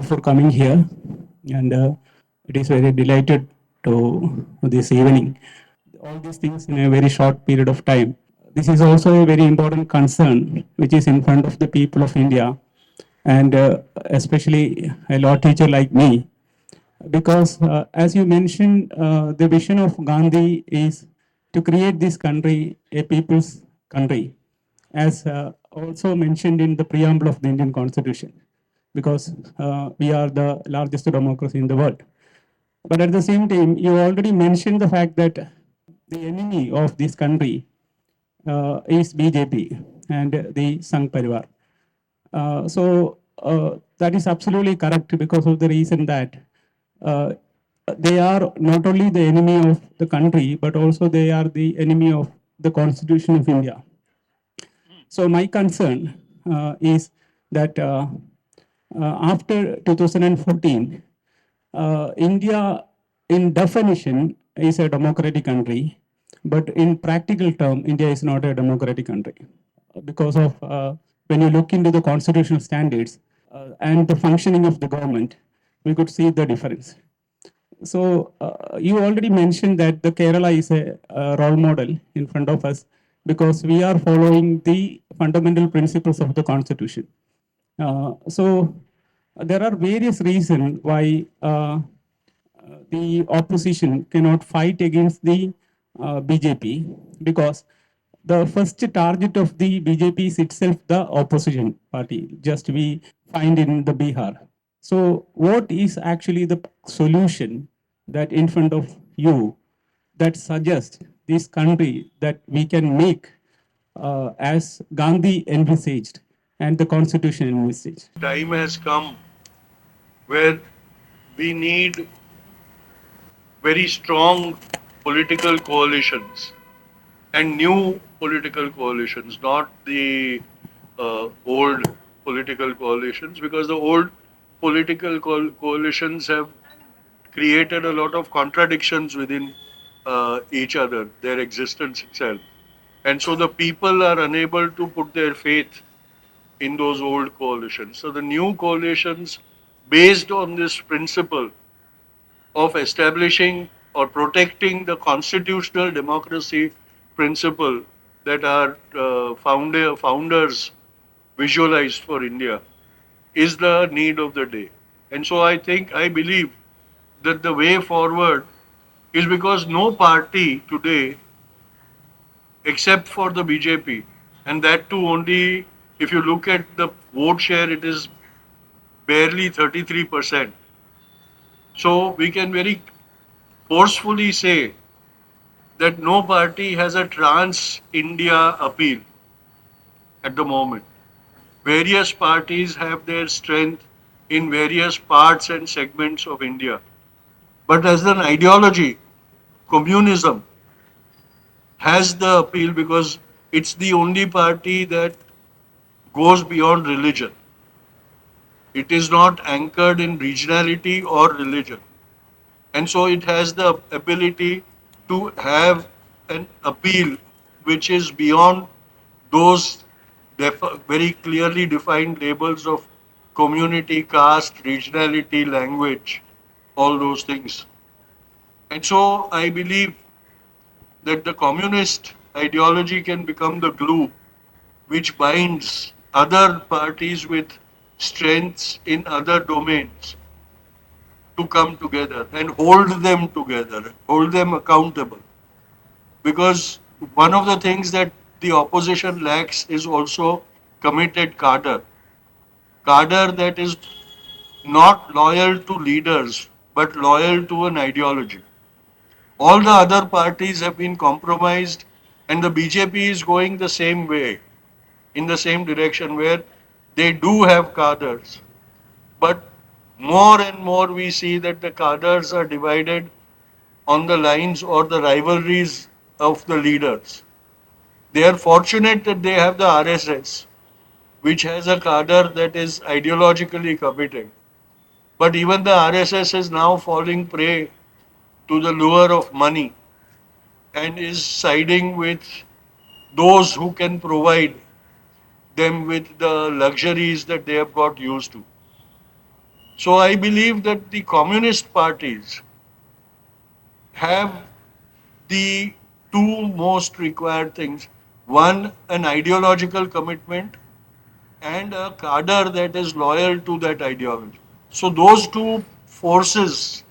for coming here, and it is very delighted to this evening. All these things in a very short period of time. This is also a very important concern which is in front of the people of India, and especially a law teacher like me, because as you mentioned, the vision of Gandhi is to create this country a people's country, as also mentioned in the preamble of the Indian Constitution, because we are the largest democracy in the world. But at the same time, you already mentioned the fact that the enemy of this country is BJP and the Sangh Parivar. That is absolutely correct because of the reason that uh, they are not only the enemy of the country, but also they are the enemy of the Constitution of India. So my concern is that after 2014, India, in definition, is a democratic country, but in practical term, India is not a democratic country because of when you look into the constitutional standards and the functioning of the government, we could see the difference. So you already mentioned that the Kerala is a role model in front of us because we are following the fundamental principles of the constitution. There are various reasons why the opposition cannot fight against the BJP, because the first target of the BJP is itself the opposition party, just we find in the Bihar. So, what is actually the solution that in front of you that suggests this country that we can make as Gandhi envisaged and the constitution envisaged? Time has come where we need very strong political coalitions and new political coalitions, not the old political coalitions, because the old political coalitions have created a lot of contradictions within each other, their existence itself. And so the people are unable to put their faith in those old coalitions. So the new coalitions, based on this principle of establishing or protecting the constitutional democracy principle that our founders visualized for India, is the need of the day. And so I believe that the way forward is because no party today, except for the BJP, and that too only if you look at the vote share, it is barely 33%. So we can very forcefully say that no party has a trans India appeal at the moment. Various parties have their strength in various parts and segments of India. But as an ideology, communism has the appeal because it's the only party that goes beyond religion. It is not anchored in regionality or religion. And so it has the ability to have an appeal which is beyond those very clearly defined labels of community, caste, regionality, language, all those things. And so I believe that the communist ideology can become the glue which binds other parties with strengths in other domains to come together and hold them accountable. Because one of the things that the opposition lacks is also committed cadre that is not loyal to leaders but loyal to an ideology. All the other parties have been compromised, and the BJP is going the same way, in the same direction, where they do have cadres. But more and more we see that the cadres are divided on the lines or the rivalries of the leaders. They are fortunate that they have the RSS, which has a cadre that is ideologically committed. But even the RSS is now falling prey to the lure of money and is siding with those who can provide them with the luxuries that they have got used to. So I believe that the communist parties have the two most required things. One, an ideological commitment, and a cadre that is loyal to that ideology. So those two forces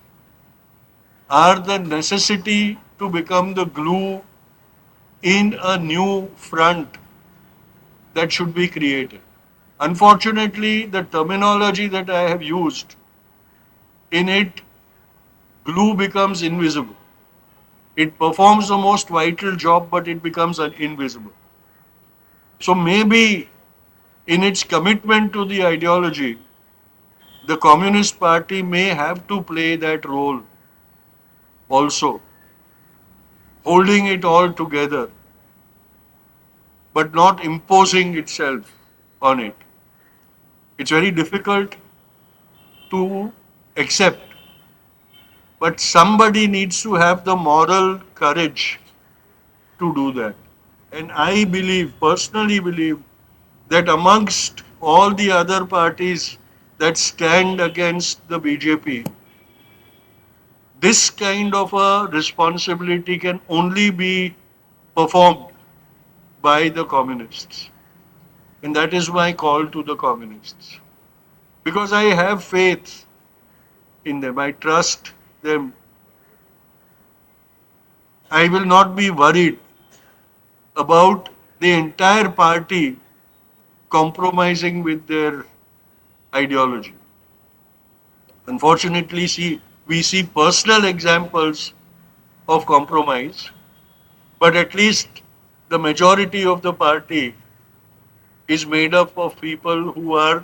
are the necessity to become the glue in a new front that should be created. Unfortunately, the terminology that I have used in it, glue becomes invisible. It performs the most vital job, but it becomes invisible. So maybe in its commitment to the ideology, the Communist Party may have to play that role also, holding it all together, but not imposing itself on it. It's very difficult to accept, but somebody needs to have the moral courage to do that. And I believe, personally believe, that amongst all the other parties that stand against the BJP, this kind of a responsibility can only be performed by the communists. And that is my call to the communists. Because I have faith in them, I trust them. I will not be worried about the entire party compromising with their ideology. Unfortunately, we see personal examples of compromise, but at least the majority of the party is made up of people who are,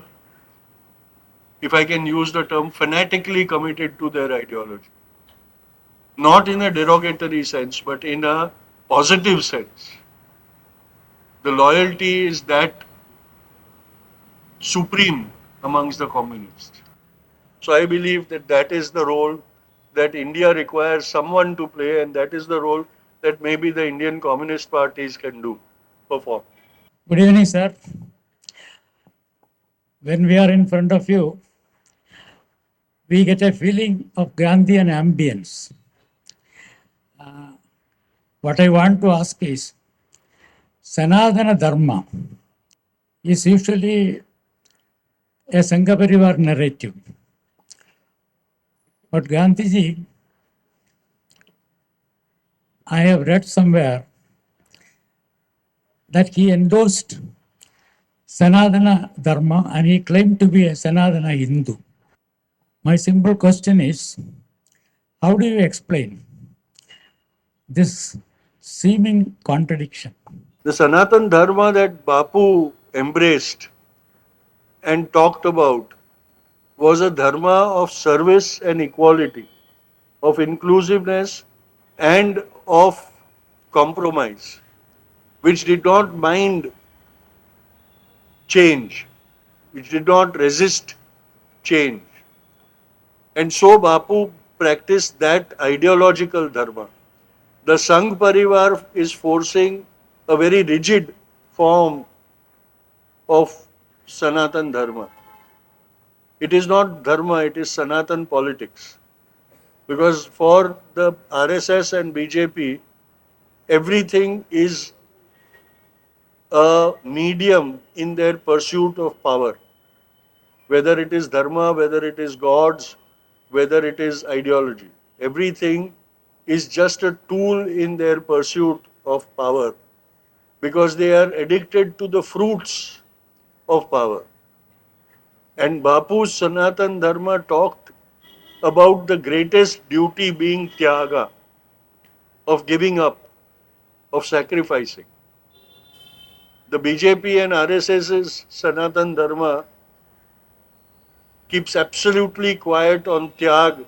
if I can use the term, fanatically committed to their ideology. Not in a derogatory sense, but in a positive sense. The loyalty is that supreme amongst the communists. So I believe that that is the role that India requires someone to play, and that is the role that maybe the Indian Communist parties can do, perform. Good evening, sir. When we are in front of you, we get a feeling of Gandhian ambience. What I want to ask is Sanatana Dharma is usually a Sangha Parivar narrative. But Gandhiji, I have read somewhere that he endorsed Sanatana Dharma and he claimed to be a Sanatana Hindu. My simple question is how do you explain this seeming contradiction? The Sanatan Dharma that Bapu embraced and talked about was a dharma of service and equality, of inclusiveness and of compromise, which did not mind change, which did not resist change. And so Bapu practiced that ideological dharma. The Sangh Parivar is forcing a very rigid form of Sanatan Dharma. It is not dharma, it is Sanatan politics. Because for the RSS and BJP, everything is a medium in their pursuit of power. Whether it is dharma, whether it is gods, whether it is ideology. Everything is just a tool in their pursuit of power because they are addicted to the fruits of power. And Bapu's Sanatan Dharma talked about the greatest duty being tyaga, of giving up, of sacrificing. The BJP and RSS's Sanatan Dharma keeps absolutely quiet on tyag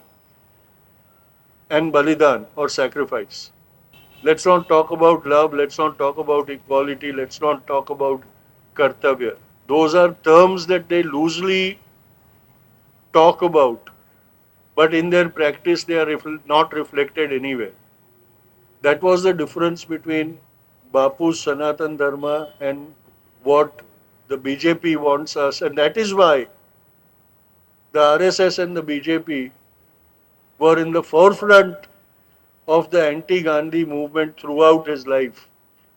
and balidan or sacrifice. Let's not talk about love, let's not talk about equality, let's not talk about kartavya. Those are terms that they loosely talk about, but in their practice they are not reflected anywhere. That was the difference between Bapu's Sanatan Dharma and what the BJP wants us, and that is why the RSS and the BJP were in the forefront of the anti-Gandhi movement throughout his life.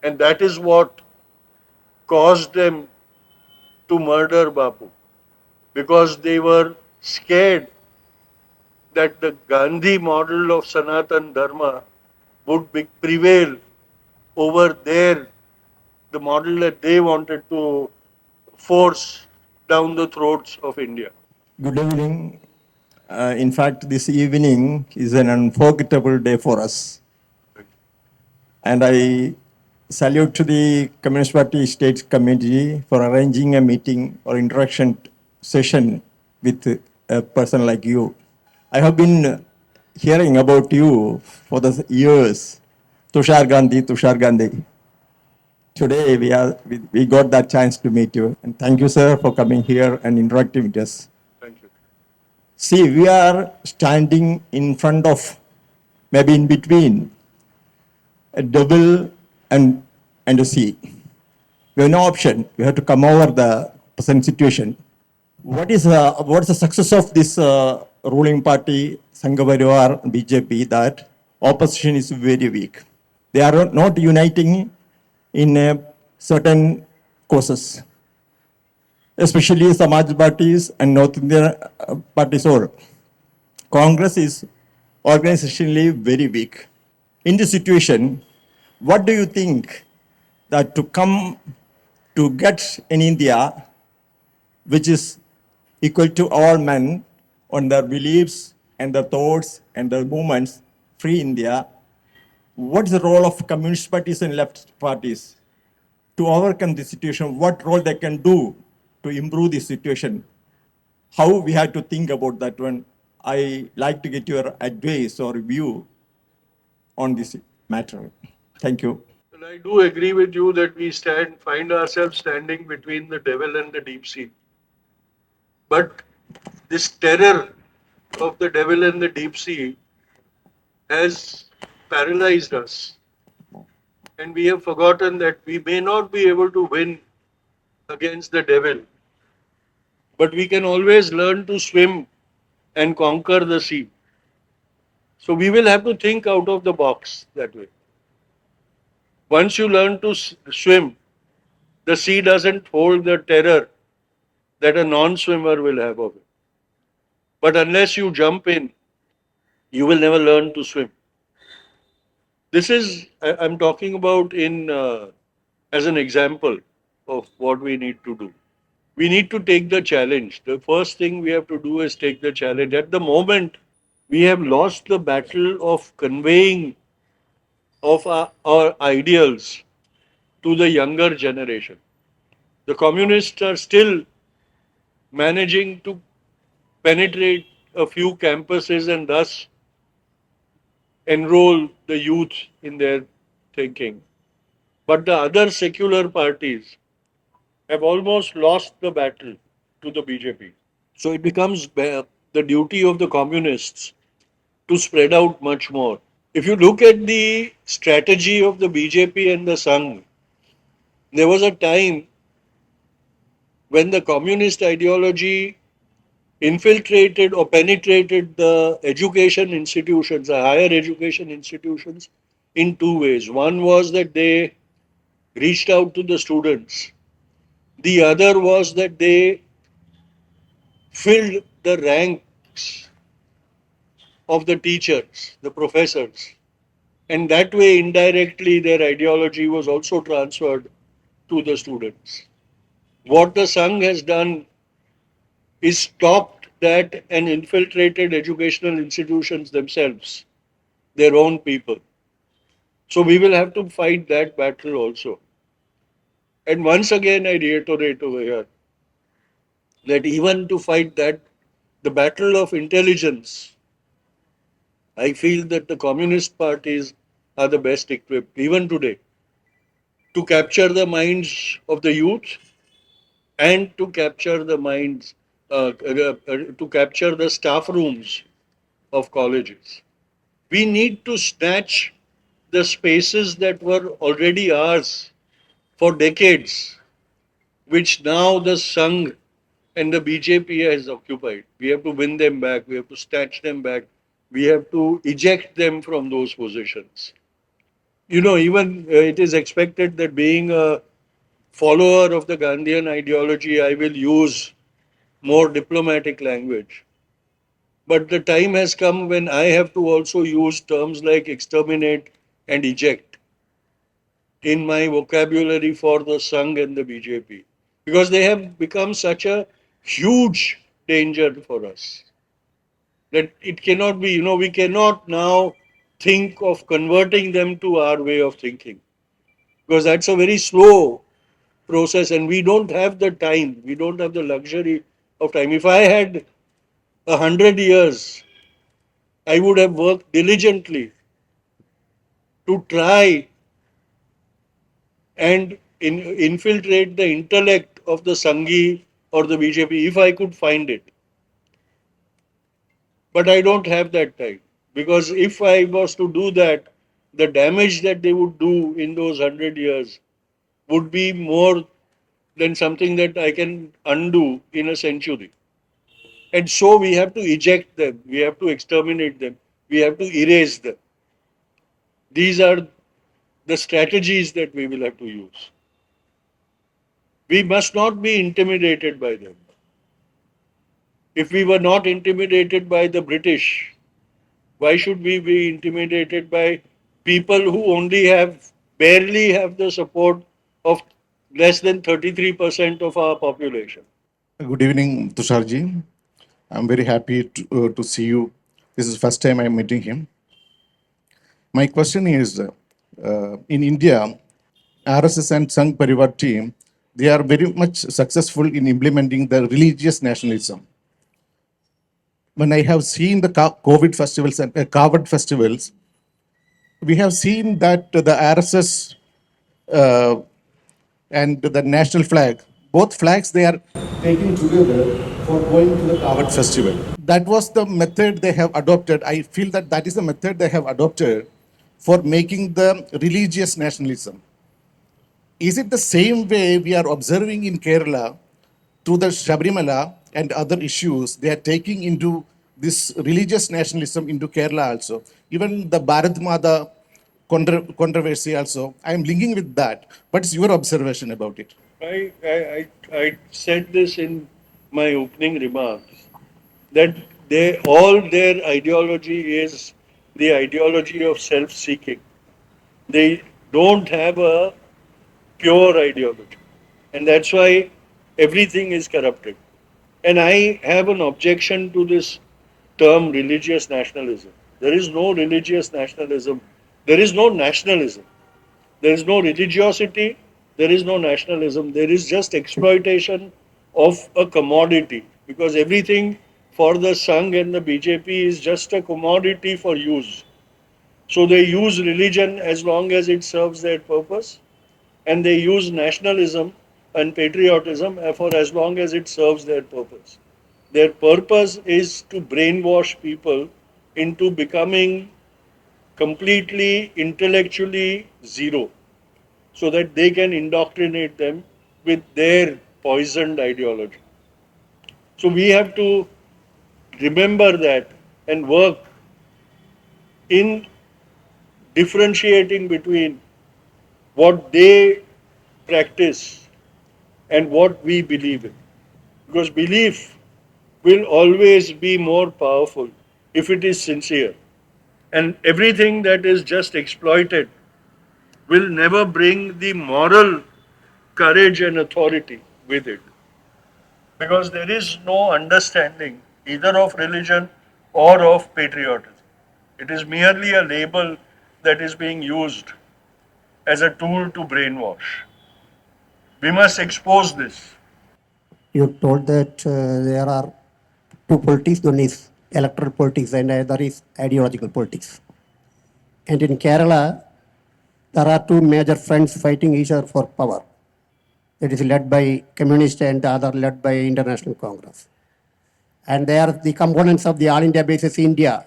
And that is what caused them to murder Bapu, because they were scared that the Gandhi model of Sanatan Dharma would prevail over the model that they wanted to force down the throats of India. Good evening. In fact, this evening is an unforgettable day for us. And I salute to the Communist Party State Committee for arranging a meeting or interaction session with a person like you. I have been hearing about you for the years. Thusar Gandhi, Thusar Gandhi. Today we got that chance to meet you. And thank you, sir, for coming here and interacting with us. Thank you. See, we are standing in front of, maybe in between, a devil and a sea. We have no option. We have to come over the present situation. What's the success of this ruling party, Sangha Parivar, BJP, that opposition is very weak. They are not uniting in certain causes, especially Samaj parties and North Indian parties all. Congress is organizationally very weak. In this situation, what do you think that to get in India, which is equal to all men on their beliefs and their thoughts and their movements, free India, what is the role of communist parties and left parties to overcome this situation? What role they can do to improve the situation? How we have to think about that one? I like to get your advice or view on this matter. Thank you. And I do agree with you that we find ourselves standing between the devil and the deep sea. But this terror of the devil and the deep sea has paralyzed us. And we have forgotten that we may not be able to win against the devil, but we can always learn to swim and conquer the sea. So we will have to think out of the box that way. Once you learn to swim, the sea doesn't hold the terror that a non swimmer will have of it. But unless you jump in, you will never learn to swim. This is, I'm talking about in as an example of what we need to do. We need to take the challenge. The first thing we have to do is take the challenge. At the moment, we have lost the battle of conveying of our ideals to the younger generation. The communists are still managing to penetrate a few campuses and thus enroll the youth in their thinking. But the other secular parties have almost lost the battle to the BJP. So it becomes the duty of the communists to spread out much more. If you look at the strategy of the BJP and the Sangh, there was a time when the communist ideology infiltrated or penetrated the education institutions, the higher education institutions, in two ways. One was that they reached out to the students. The other was that they filled the ranks of the teachers, the professors. And that way, indirectly, their ideology was also transferred to the students. What the Sangh has done is stopped that and infiltrated educational institutions themselves, their own people. So we will have to fight that battle also. And once again, I reiterate over here that even to fight that, the battle of intelligence, I feel that the communist parties are the best equipped, even today, to capture the minds of the youth and to capture the minds, to capture the staff rooms of colleges. We need to snatch the spaces that were already ours for decades, which now the Sangh and the BJP has occupied. We have to win them back. We have to snatch them back. We have to eject them from those positions. You know, even it is expected that being a follower of the Gandhian ideology, I will use more diplomatic language. But the time has come when I have to also use terms like exterminate and eject in my vocabulary for the Sangh and the BJP because they have become such a huge danger for us that it cannot be, we cannot now think of converting them to our way of thinking because that's a very slow process and we don't have the time, we don't have the luxury of time. If I had 100 years, I would have worked diligently to try and infiltrate the intellect of the Sanghi or the BJP if I could find it. But I don't have that time because if I was to do that, the damage that they would do in those 100 years would be more than something that I can undo in a century. And so we have to eject them, we have to exterminate them, we have to erase them. These are the strategies that we will have to use. We must not be intimidated by them. If we were not intimidated by the British, why should we be intimidated by people who only barely have the support of less than 33% of our population? Good evening, Thusarji. I'm very happy to see you. This is the first time I'm meeting him. My question is, in India, RSS and Sangh Parivar team, they are very much successful in implementing the religious nationalism. When I have seen the COVID festivals and Kavad festivals, we have seen that the RSS and the national flag, both flags they are taking together for going to the Kavad festival. That was the method they have adopted. I feel that that is the method they have adopted for making the religious nationalism. Is it the same way we are observing in Kerala to the Shabrimala and other issues? They are taking into this religious nationalism into Kerala also. Even the Bharat Mata controversy also. I am linking with that. What's your observation about it? I said this in my opening remarks that all their ideology is the ideology of self seeking. They don't have a pure ideology. And that's why everything is corrupted. And I have an objection to this term religious nationalism. There is no religious nationalism. There is no nationalism. There is no religiosity. There is no nationalism. There is just exploitation of a commodity because everything for the Sangh and the BJP is just a commodity for use. So they use religion as long as it serves their purpose, and they use nationalism and patriotism for as long as it serves their purpose. Their purpose is to brainwash people into becoming completely intellectually zero so that they can indoctrinate them with their poisoned ideology. So we have to remember that and work in differentiating between what they practice and what we believe in. Because belief will always be more powerful if it is sincere. And everything that is just exploited will never bring the moral courage and authority with it. Because there is no understanding either of religion or of patriotism. It is merely a label that is being used as a tool to brainwash. We must expose this. You told that there are two politics, one is electoral politics and the other is ideological politics. And in Kerala, there are two major fronts fighting each other for power. It is led by Communist and the other led by International Congress. And they are the components of the All India Basis India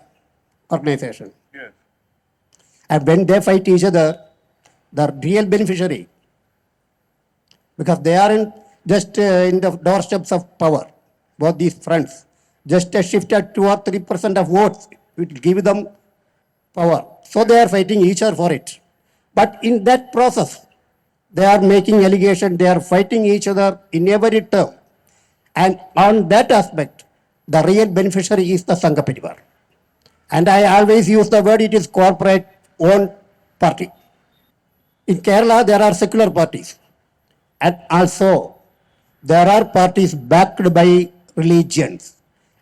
organization. Yes. And when they fight each other, the real beneficiary, because they aren't just in the doorsteps of power. both these fronts. Just a shift at 2 or 3% of votes, it will give them power. So they are fighting each other for it. But in that process, they are making allegations, they are fighting each other in every term. And on that aspect, the real beneficiary is the Sangha Parivar. And I always use the word, it is corporate owned party. In Kerala, there are secular parties. And also, there are parties backed by religions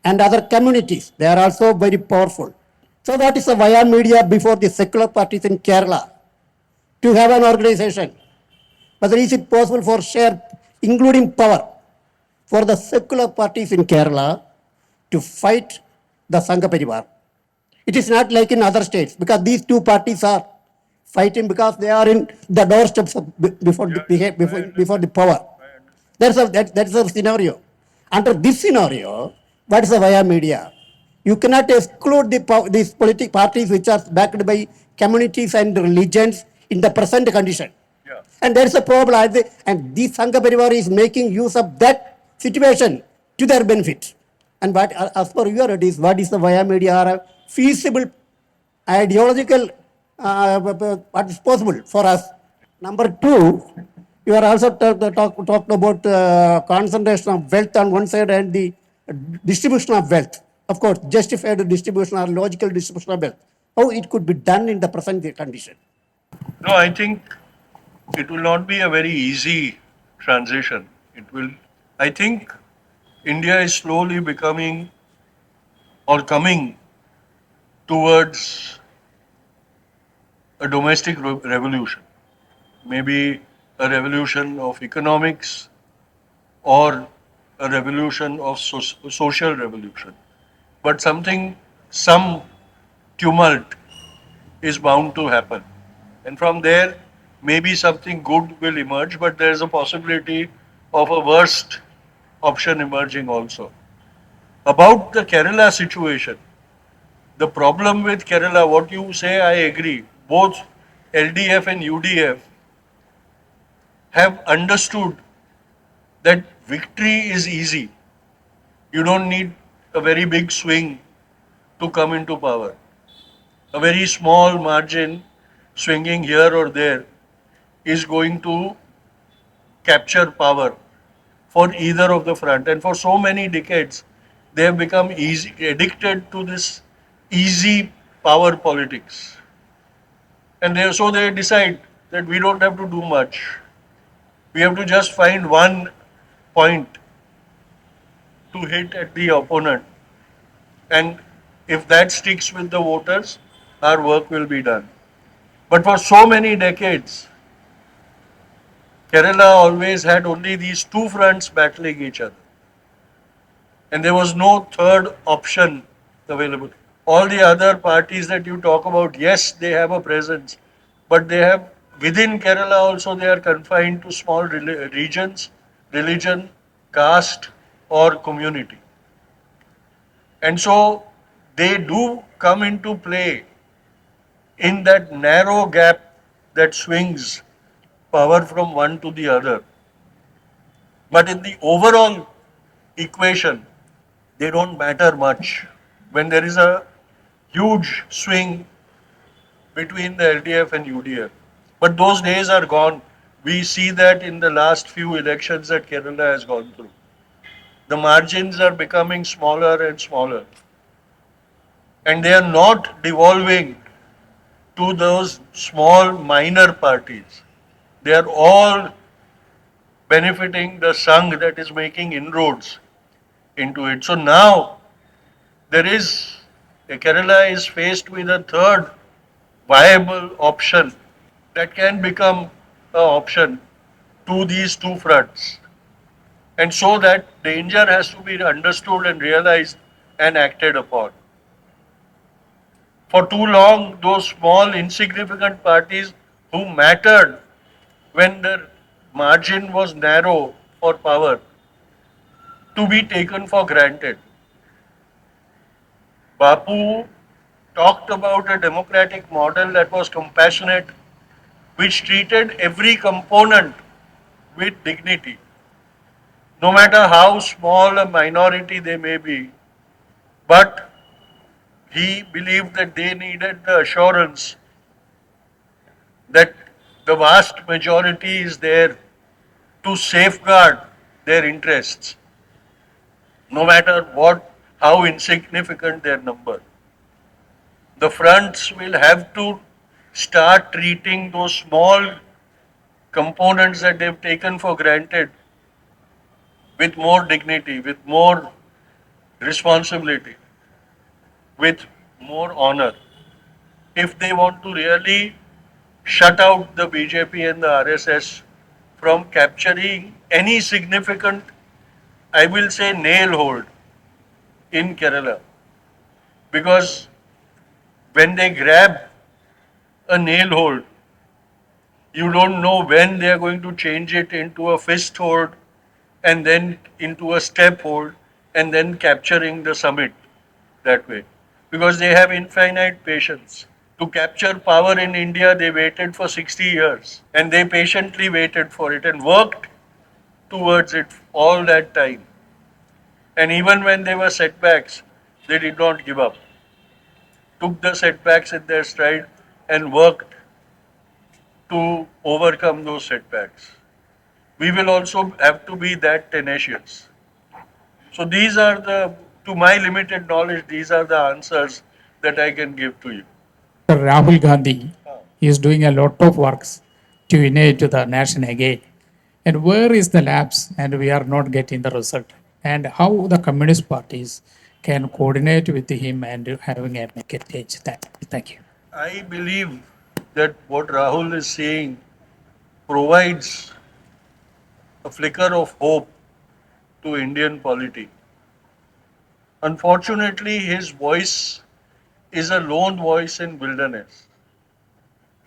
and other communities. They are also very powerful. So that is a via media before the secular parties in Kerala to have an organization. Whether is it possible for share, including power, for the secular parties in Kerala to fight the Sangha Parivar? It is not like in other states because these two parties are fighting because they are in the doorsteps of before the power. That's a scenario. Under this scenario, what is the via media? You cannot exclude these political parties which are backed by communities and religions in the present condition. Yeah. And there is a problem. And the Sangha Parivar is making use of that situation to their benefit. And what, as per your it is, what is the via media are a feasible ideological, what is possible for us. Number two, you are also talked about concentration of wealth on one side and the distribution of wealth. Of course, justified distribution or logical distribution of wealth. How it could be done in the present condition? No, I think it will not be a very easy transition. It will, I think India is slowly becoming or coming towards a domestic revolution, maybe a revolution of economics or a revolution of social revolution. But some tumult is bound to happen. And from there, maybe something good will emerge, but there is a possibility of a worst option emerging also. About the Kerala situation, the problem with Kerala, what you say, I agree. Both LDF and UDF have understood that victory is easy. You don't need a very big swing to come into power. A very small margin swinging here or there is going to capture power for either of the front. And for so many decades, they have become addicted to this easy power politics. And so they decide that we don't have to do much. We have to just find one point to hit at the opponent. And if that sticks with the voters, our work will be done. But for so many decades, Kerala always had only these two fronts battling each other. And there was no third option available. All the other parties that you talk about, yes, they have a presence, but they have, within Kerala also, they are confined to small regions, religion, caste, or community. And so they do come into play in that narrow gap that swings power from one to the other. But in the overall equation, they don't matter much. When there is a huge swing between the LDF and UDF. But those days are gone. We see that in the last few elections that Kerala has gone through. The margins are becoming smaller and smaller. And they are not devolving to those small minor parties. They are all benefiting the Sangh that is making inroads into it. So now Kerala is faced with a third viable option that can become an option to these two fronts. And so that danger has to be understood and realized and acted upon. For too long, those small, insignificant parties who mattered when the margin was narrow for power to be taken for granted. Bapu talked about a democratic model that was compassionate, which treated every component with dignity. no matter how small a minority they may be, but he believed that they needed the assurance that the vast majority is there to safeguard their interests, no matter how insignificant their number. The fronts will have to start treating those small components that they've taken for granted with more dignity, with more responsibility, with more honor. If they want to really shut out the BJP and the RSS from capturing any significant, I will say, nail hold in Kerala. Because when they grab a nail hold, you don't know when they are going to change it into a fist hold and then into a step hold and then capturing the summit that way. Because they have infinite patience. To capture power in India, they waited for 60 years and they patiently waited for it and worked towards it all that time. And even when there were setbacks, they did not give up. Took the setbacks in their stride and worked to overcome those setbacks. We will also have to be that tenacious. So these are to my limited knowledge, these are the answers that I can give to you. Rahul Gandhi is doing a lot of works to unite the nation again. And where is the lapse and we are not getting the result? And how the communist parties can coordinate with him and having a make a change. Thank you. I believe that what Rahul is saying provides a flicker of hope to Indian polity. Unfortunately, his voice is a lone voice in wilderness.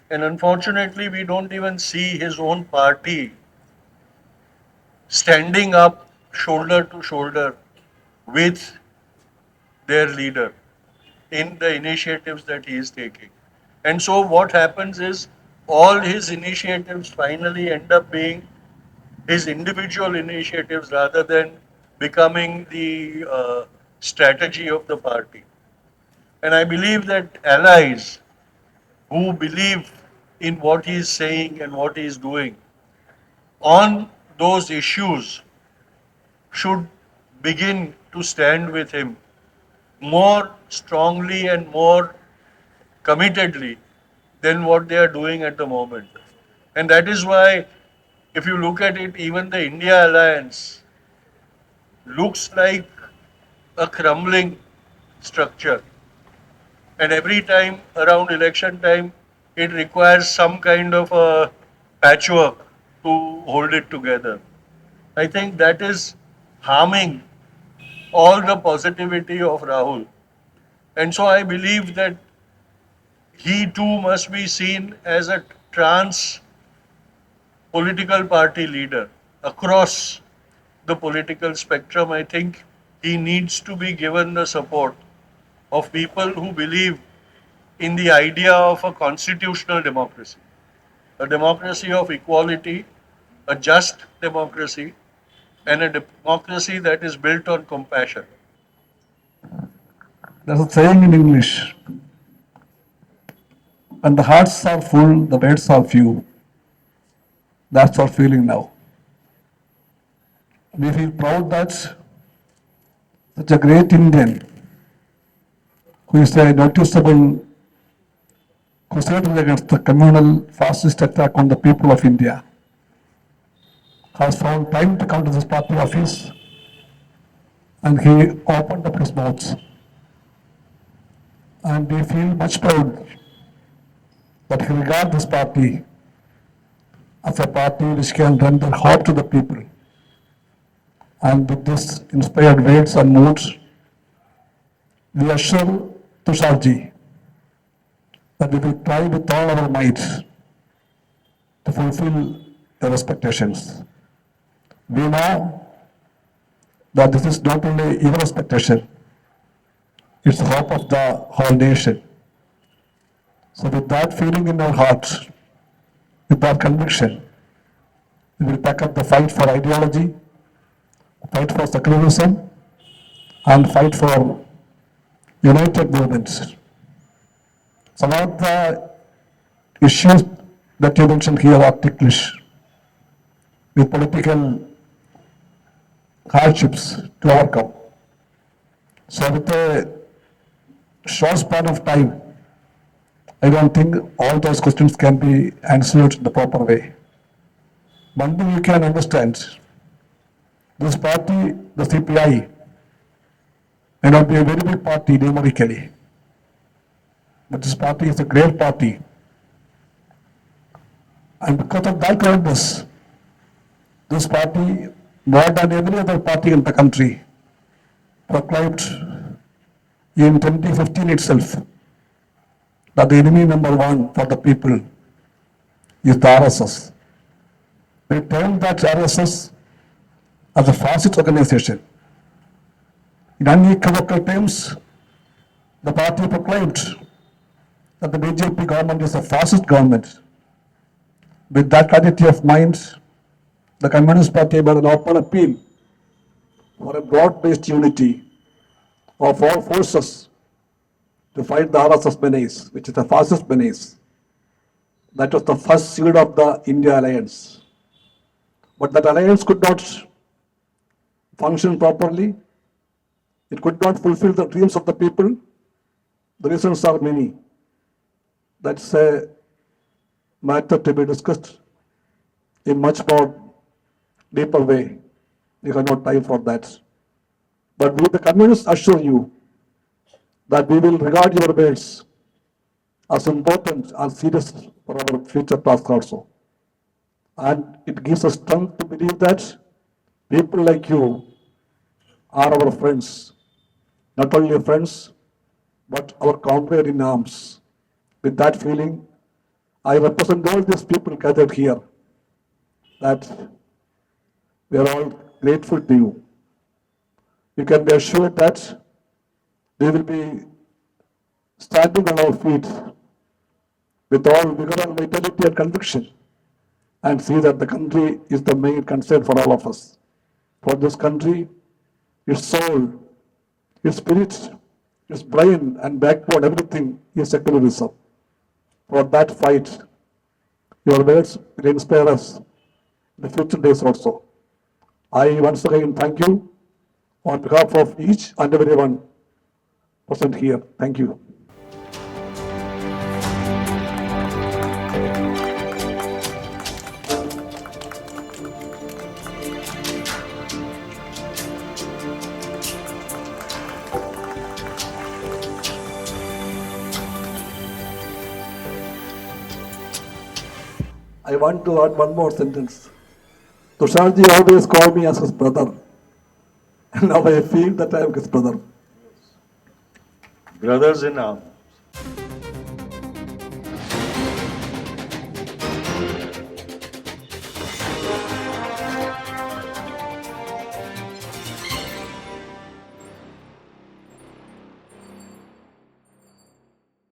And unfortunately, we don't even see his own party standing up shoulder to shoulder with their leader in the initiatives that he is taking. And so what happens is all his initiatives finally end up being his individual initiatives rather than becoming the strategy of the party. And I believe that allies who believe in what he is saying and what he is doing on those issues should begin to stand with him more strongly and more committedly than what they are doing at the moment. And that is why, if you look at it, even the India alliance looks like a crumbling structure. And every time around election time, it requires some kind of a patchwork to hold it together. I think that is harming all the positivity of Rahul. And so I believe that he too must be seen as a trans political party leader across the political spectrum. I think he needs to be given the support of people who believe in the idea of a constitutional democracy, a democracy of equality, a just democracy, and a democracy that is built on compassion. There's a saying in English, when the hearts are full, the words are few. That's our feeling now. We feel proud that such a great Indian, who is a noticeable crusader against the communal fascist attack on the people of India, has found time to come to this party office, and he opened up his mouth. And we feel much proud that he regards this party as a party which can render hope to the people. And with this inspired words and moods, we assure Thusarji that we will try with all our might to fulfill your expectations. We know that this is not only your expectation, it's the hope of the whole nation. So with that feeling in our hearts, with that conviction, we will take up the fight for ideology, fight for secularism, and fight for united movements. Some of the issues that you mentioned here are ticklish, with political hardships to overcome. So with a short span of time, I don't think all those questions can be answered in the proper way. One thing you can understand, this party, the CPI, may not be a very big party numerically, but this party is a great party. And because of that greatness, this party, more than every other party in the country, proclaimed in 2015 itself that the enemy number one for the people is the RSS. They termed that RSS as a fascist organization. In unequivocal terms, the party proclaimed that the BJP government is a fascist government. With that clarity of mind, the Communist Party made an open appeal for a broad-based unity of all forces to fight the RSS menace, which is the fascist menace. That was the first seed of the India alliance. But that alliance could not function properly. It could not fulfill the dreams of the people. The reasons are many. That's a matter to be discussed in much more deeper way. We have no time for that. But we, the communists, assure you that we will regard your words as important and serious for our future task also. And it gives us strength to believe that people like you are our friends, not only friends, but our comrade in arms. With that feeling, I represent all these people gathered here, that we are all grateful to you. You can be assured that we will be standing on our feet with all vigor and vitality and conviction, and see that the country is the main concern for all of us. For this country, its soul, its spirit, its brain and backbone, everything is secularism. For that fight, your words will inspire us in the future days also. I once again thank you on behalf of each and everyone present here. Thank you. I want to add one more sentence. Thusarji always called me as his brother. And now I feel that I am his brother. Brothers in arms.